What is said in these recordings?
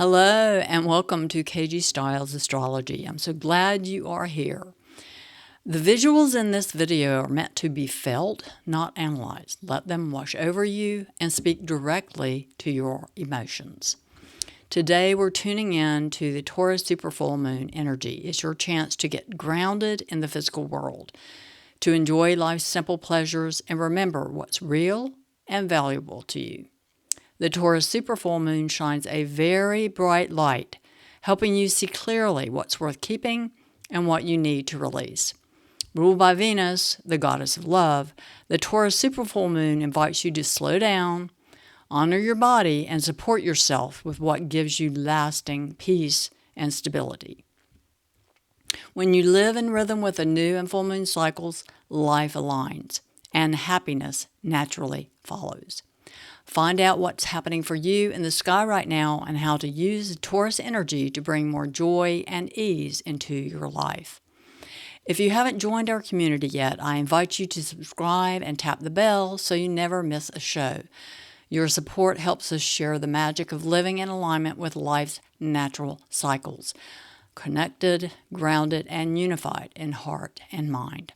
Hello and welcome to KG Stiles Astrology. I'm so glad you are here. The visuals in this video are meant to be felt, not analyzed. Let them wash over you and speak directly to your emotions. Today we're tuning in to the Taurus Super Full Moon energy. It's your chance to get grounded in the physical world, to enjoy life's simple pleasures and remember what's real and valuable to you. The Taurus Super Full Moon shines a very bright light, helping you see clearly what's worth keeping and what you need to release. Ruled by Venus, the goddess of love, the Taurus Super Full Moon invites you to slow down, honor your body, and support yourself with what gives you lasting peace and stability. When you live in rhythm with the new and full moon cycles, life aligns, and happiness naturally follows. Find out what's happening for you in the sky right now and how to use the Taurus energy to bring more joy and ease into your life. If you haven't joined our community yet, I invite you to subscribe and tap the bell so you never miss a show. Your support helps us share the magic of living in alignment with life's natural cycles, connected, grounded, and unified in heart and mind.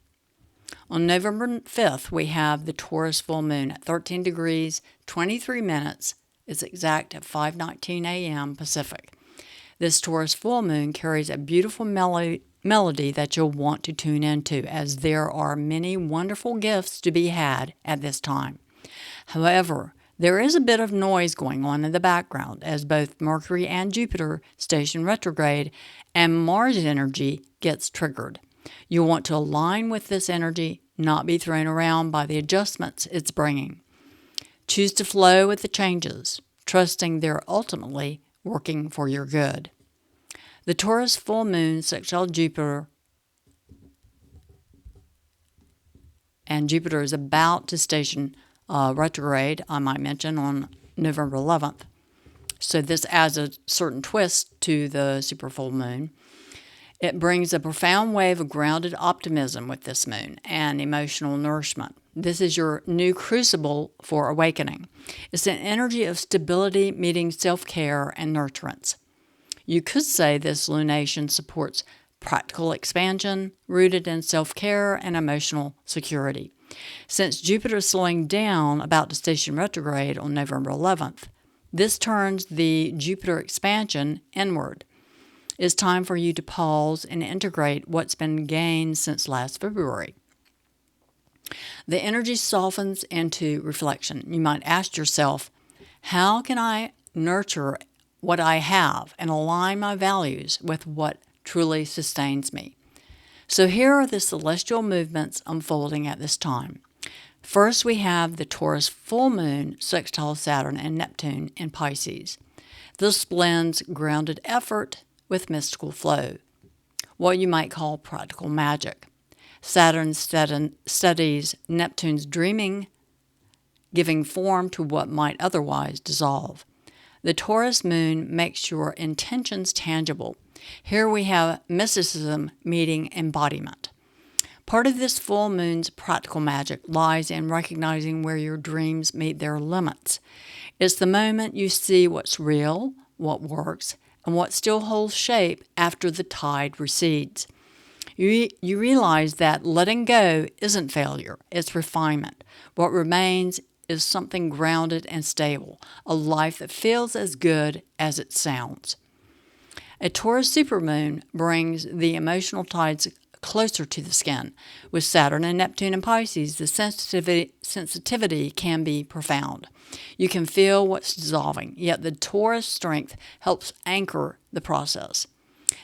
On November 5th, we have the Taurus full moon at 13 degrees, 23 minutes. It's exact at 5:19 a.m. Pacific. This Taurus full moon carries a beautiful melody that you'll want to tune into, as there are many wonderful gifts to be had at this time. However, there is a bit of noise going on in the background as both Mercury and Jupiter station retrograde and Mars energy gets triggered. You'll want to align with this energy, not be thrown around by the adjustments it's bringing. Choose to flow with the changes, trusting they're ultimately working for your good. The Taurus full moon sextile Jupiter, and Jupiter is about to station retrograde, I might mention, on November 11th. So this adds a certain twist to the super full moon. It brings a profound wave of grounded optimism with this moon and emotional nourishment. This is your new crucible for awakening. It's an energy of stability meeting self-care and nurturance. You could say this lunation supports practical expansion rooted in self-care and emotional security. Since Jupiter is slowing down about to station retrograde on November 11th, this turns the Jupiter expansion inward. It's time for you to pause and integrate what's been gained since last February. The energy softens into reflection. You might ask yourself, how can I nurture what I have and align my values with what truly sustains me? So here are the celestial movements unfolding at this time. First, we have the Taurus full moon sextile Saturn and Neptune in Pisces. This blends grounded effort with mystical flow, what you might call practical magic. Saturn studies Neptune's dreaming, giving form to what might otherwise dissolve. The Taurus moon makes your intentions tangible. Here we have mysticism meeting embodiment. Part of this full moon's practical magic lies in recognizing where your dreams meet their limits. It's the moment you see what's real, what works, and what still holds shape after the tide recedes. You realize that letting go isn't failure, it's refinement. What remains is something grounded and stable, a life that feels as good as it sounds. A Taurus supermoon brings the emotional tides closer to the skin. With Saturn and Neptune and Pisces, the sensitivity can be profound. You can feel what's dissolving, yet the Taurus strength helps anchor the process.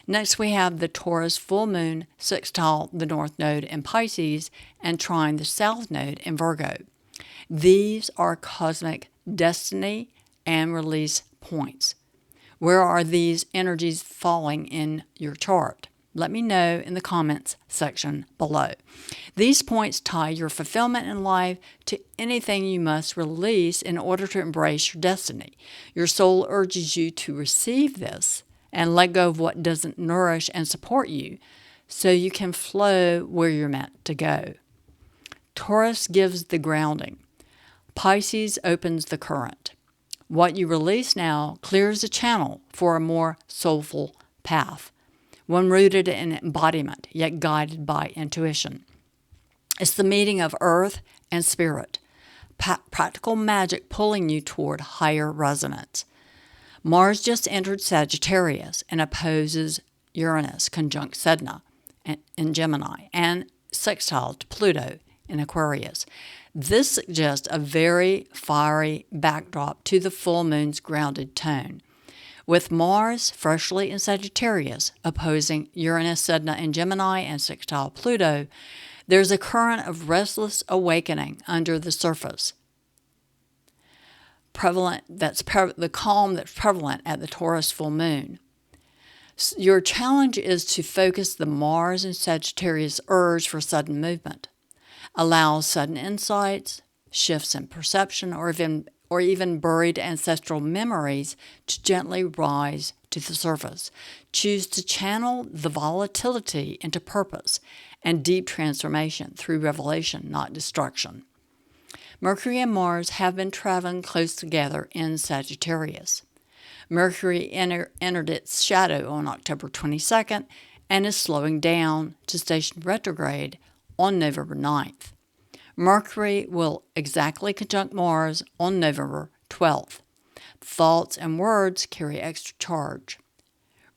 Next, we have the Taurus full moon sextile the North Node in Pisces and trine the South Node in Virgo. These are cosmic destiny and release points. Where are these energies falling in your chart? Let me know in the comments section below. These points tie your fulfillment in life to anything you must release in order to embrace your destiny. Your soul urges you to receive this and let go of what doesn't nourish and support you so you can flow where you're meant to go. Taurus gives the grounding. Pisces opens the current. What you release now clears the channel for a more soulful path, one rooted in embodiment, yet guided by intuition. It's the meeting of earth and spirit, practical magic pulling you toward higher resonance. Mars just entered Sagittarius and opposes Uranus conjunct Sedna in Gemini and sextile to Pluto in Aquarius. This suggests a very fiery backdrop to the full moon's grounded tone. With Mars freshly in Sagittarius opposing Uranus, Sedna in Gemini and sextile Pluto, there's a current of restless awakening under the surface. The calm that's prevalent at the Taurus full moon. Your challenge is to focus the Mars and Sagittarius urge for sudden movement. Allow sudden insights, shifts in perception, or even buried ancestral memories to gently rise to the surface. Choose to channel the volatility into purpose and deep transformation through revelation, not destruction. Mercury and Mars have been traveling close together in Sagittarius. Mercury entered its shadow on October 22nd and is slowing down to station retrograde on November 9th. Mercury will exactly conjunct Mars on November 12th. Thoughts and words carry extra charge.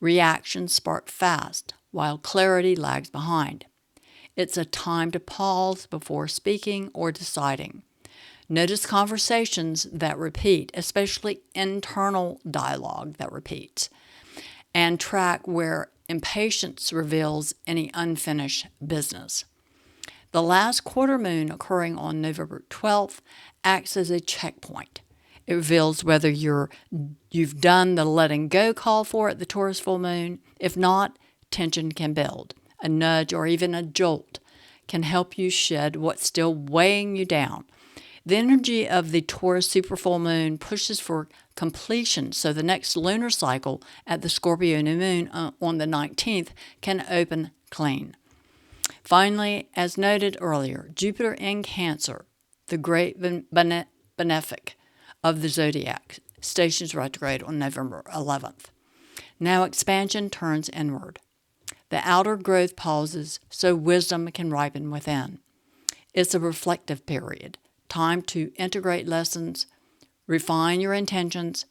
Reactions spark fast, while clarity lags behind. It's a time to pause before speaking or deciding. Notice conversations that repeat, especially internal dialogue that repeats, and track where impatience reveals any unfinished business. The last quarter moon occurring on November 12th acts as a checkpoint. It reveals whether you've done the letting go call for at the Taurus full moon. If not, tension can build. A nudge or even a jolt can help you shed what's still weighing you down. The energy of the Taurus super full moon pushes for completion, so the next lunar cycle at the Scorpio new moon on the 19th can open clean. Finally, as noted earlier, Jupiter in Cancer, the great benefic of the zodiac, stations retrograde on November 11th. Now expansion turns inward. The outer growth pauses so wisdom can ripen within. It's a reflective period, time to integrate lessons, refine your intentions,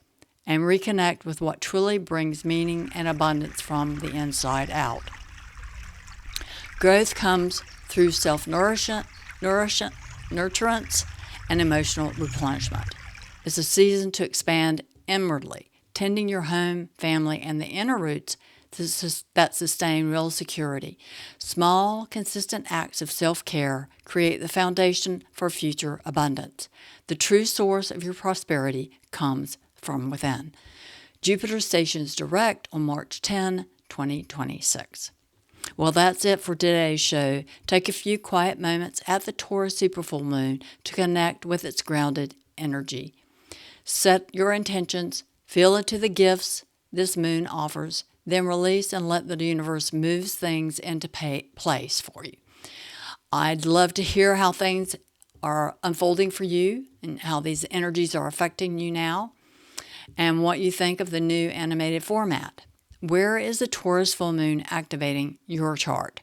and reconnect with what truly brings meaning and abundance from the inside out. Growth comes through self-nurturance and emotional replenishment. It's a season to expand inwardly, tending your home, family, and the inner roots that sustain real security. Small, consistent acts of self-care create the foundation for future abundance. The true source of your prosperity comes from within. Jupiter stations direct on March 10, 2026. Well, that's it for today's show. Take a few quiet moments at the Taurus super full moon to connect with its grounded energy. Set your intentions, feel into the gifts this moon offers, then release and let the universe move things into place for you. I'd love to hear how things are unfolding for you and how these energies are affecting you now and what you think of the new animated format. Where is the Taurus full moon activating your chart?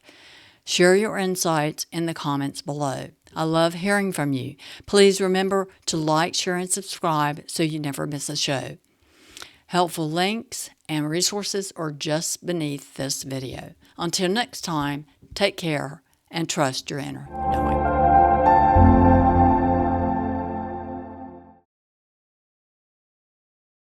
Share your insights in the comments below. I love hearing from you. Please remember to like, share, and subscribe so you never miss a show. Helpful links and resources are just beneath this video. Until next time, take care and trust your inner knowing.